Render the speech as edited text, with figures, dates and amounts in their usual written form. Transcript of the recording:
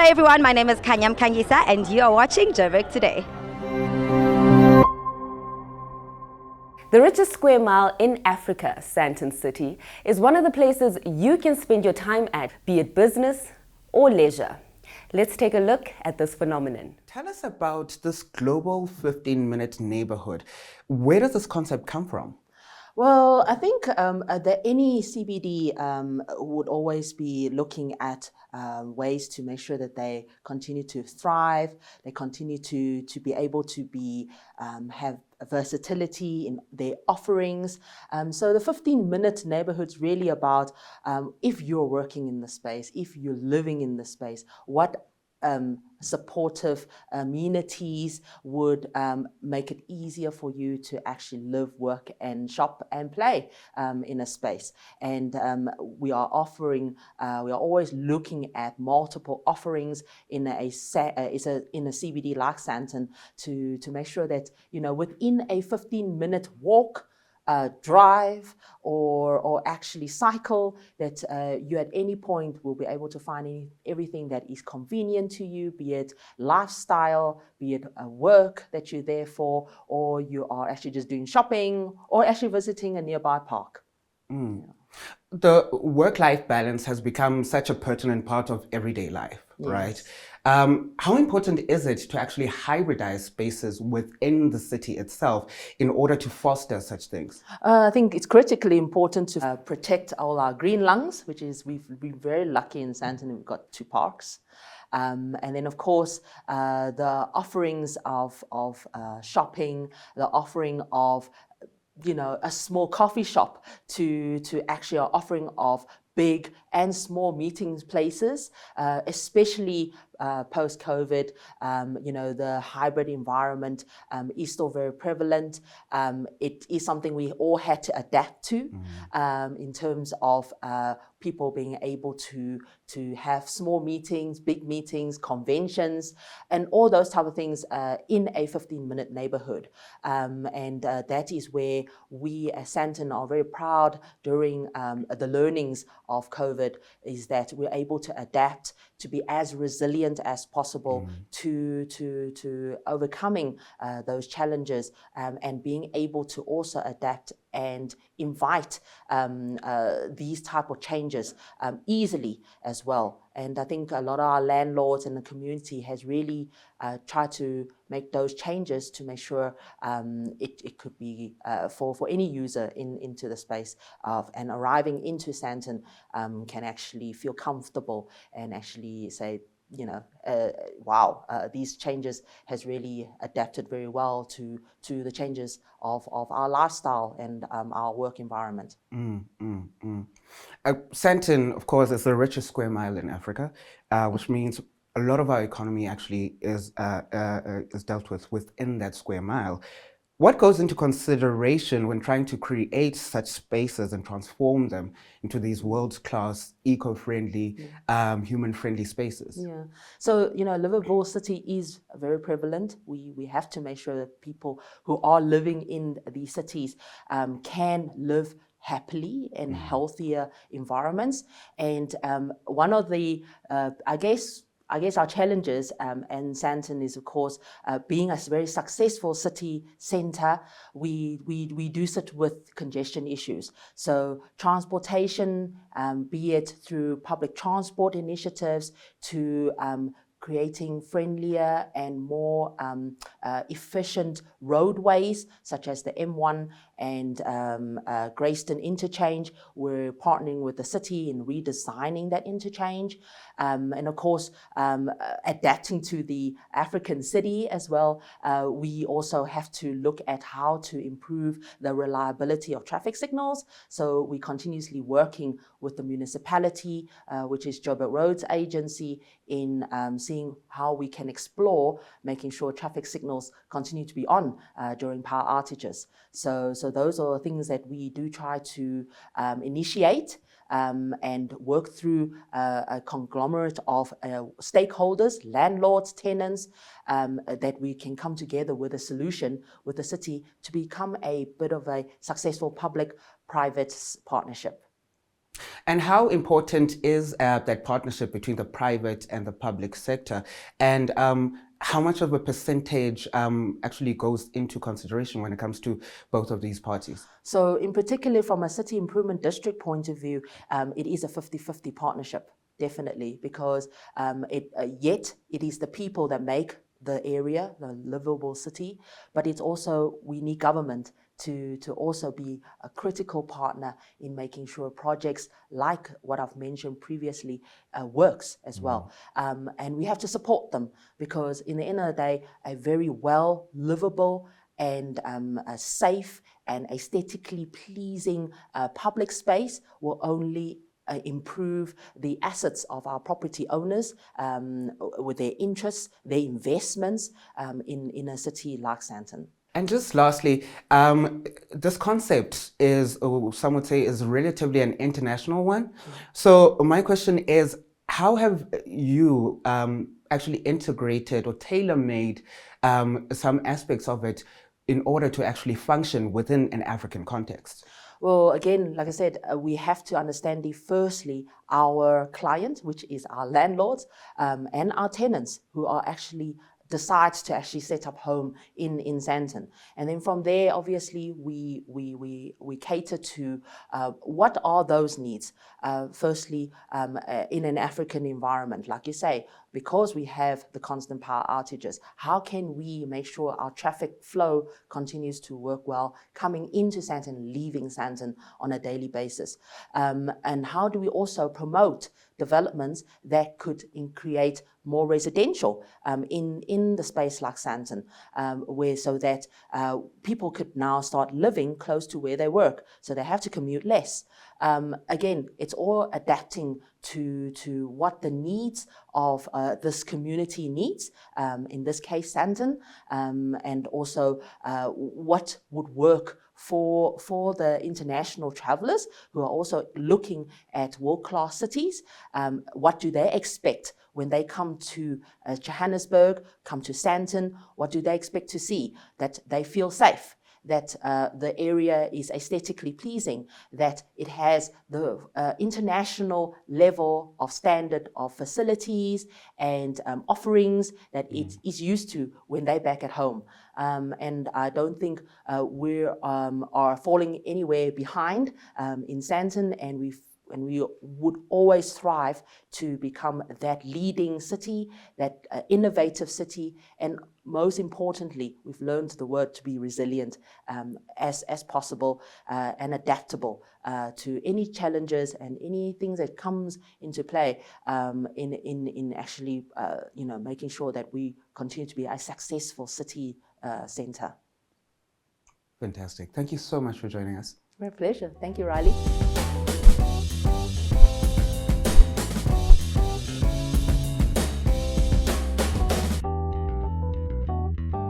Hello everyone, my name is Kanyam Kangisa and you are watching Joburg Today. The richest square mile in Africa, Sandton City, is one of the places you can spend your time at, be it business or leisure. Let's take a look at this phenomenon. Tell us about this global 15-minute neighborhood. Where does this concept come from? Well, I think that any CBD would always be looking at ways to make sure that they continue to thrive, they continue to be able to be have versatility in their offerings. So the 15-minute neighborhood's really about if you're working in the space, if you're living in the space, what supportive amenities would make it easier for you to actually live, work and shop and play in a space. And we are always looking at multiple offerings in a CBD like Sandton to make sure that, you know, within a 15-minute walk, drive or actually cycle, that you at any point will be able to find everything that is convenient to you, be it lifestyle, be it work that you're there for, or you are actually just doing shopping or actually visiting a nearby park. Yeah. The work-life balance has become such a pertinent part of everyday life, yes. Right? How important is it to actually hybridize spaces within the city itself in order to foster such things? I think it's critically important to protect all our green lungs, which is we've been very lucky in Sandton. We've got 2 parks. And then, of course, the offerings of shopping, the offering of a small coffee shop to actually our offering of big and small meeting places, especially post-COVID. The hybrid environment is still very prevalent. It is something we all had to adapt to in terms of people being able to have small meetings, big meetings, conventions, and all those type of things in a 15-minute neighborhood. And that is where we as Sandton are very proud during the learnings of COVID, is that we're able to adapt to be as resilient as possible to overcoming those challenges and being able to also adapt and invite these type of changes easily as well. And I think a lot of our landlords and the community has really tried to make those changes to make sure it could be for any user into the space and arriving into Sandton can actually feel comfortable and actually say, wow, these changes has really adapted very well to the changes of our lifestyle and our work environment. Sandton, of course, is the richest square mile in Africa, which means a lot of our economy actually is dealt with within that square mile. What goes into consideration when trying to create such spaces and transform them into these world-class, eco-friendly, human-friendly spaces? Yeah. So, livable city is very prevalent. We have to make sure that people who are living in these cities can live happily in healthier environments. And one of the, I guess our challenges in Sandton is, of course, being a very successful city centre, we do sit with congestion issues. So transportation, be it through public transport initiatives to creating friendlier and more efficient roadways, such as the M1 and Greyston interchange. We're partnering with the city in redesigning that interchange. And of course, adapting to the African city as well. We also have to look at how to improve the reliability of traffic signals. So we're continuously working with the municipality, which is Joburg Roads Agency, in seeing how we can explore making sure traffic signals continue to be on during power outages. So those are things that we do try to initiate and work through a conglomerate of stakeholders, landlords, tenants, that we can come together with a solution with the city to become a bit of a successful public-private partnership. And how important is that partnership between the private and the public sector? And how much of a percentage actually goes into consideration when it comes to both of these parties? So in particular, from a city improvement district point of view, it is a 50-50 partnership, definitely, because yet it is the people that make the area, the livable city, but it's also, we need government to also be a critical partner in making sure projects like what I've mentioned previously works as well. And we have to support them, because in the end of the day, a very well livable and a safe and aesthetically pleasing public space will only improve the assets of our property owners with their interests, their investments in a city like Sandton. And just lastly, this concept is, or some would say, is relatively an international one. So my question is, how have you actually integrated or tailor-made some aspects of it in order to actually function within an African context? Well, again, like I said, we have to understand firstly our client, which is our landlords, and our tenants, who are actually decides to actually set up home in Sandton. And then from there, obviously, we cater to what are those needs. Firstly, in an African environment, like you say, because we have the constant power outages, how can we make sure our traffic flow continues to work well, coming into Sandton, leaving Sandton on a daily basis? And how do we also promote developments that could create more residential in the space like Sandton, where so that people could now start living close to where they work, so they have to commute less. Again, it's all adapting to what the needs of this community needs, in this case Sandton, and also what would work for the international travelers who are also looking at world-class cities. What do they expect when they come to Johannesburg, come to Sandton? What do they expect to see? That they feel safe, that the area is aesthetically pleasing, that it has the international level of standard of facilities and offerings that it is used to when they're back at home. And I don't think we are falling anywhere behind in Sandton, and we would always strive to become that leading city, that innovative city, and most importantly, we've learned the word to be resilient as possible and adaptable to any challenges and anything that comes into play in actually making sure that we continue to be a successful city centre. Fantastic. Thank you so much for joining us. My pleasure. Thank you, Riley.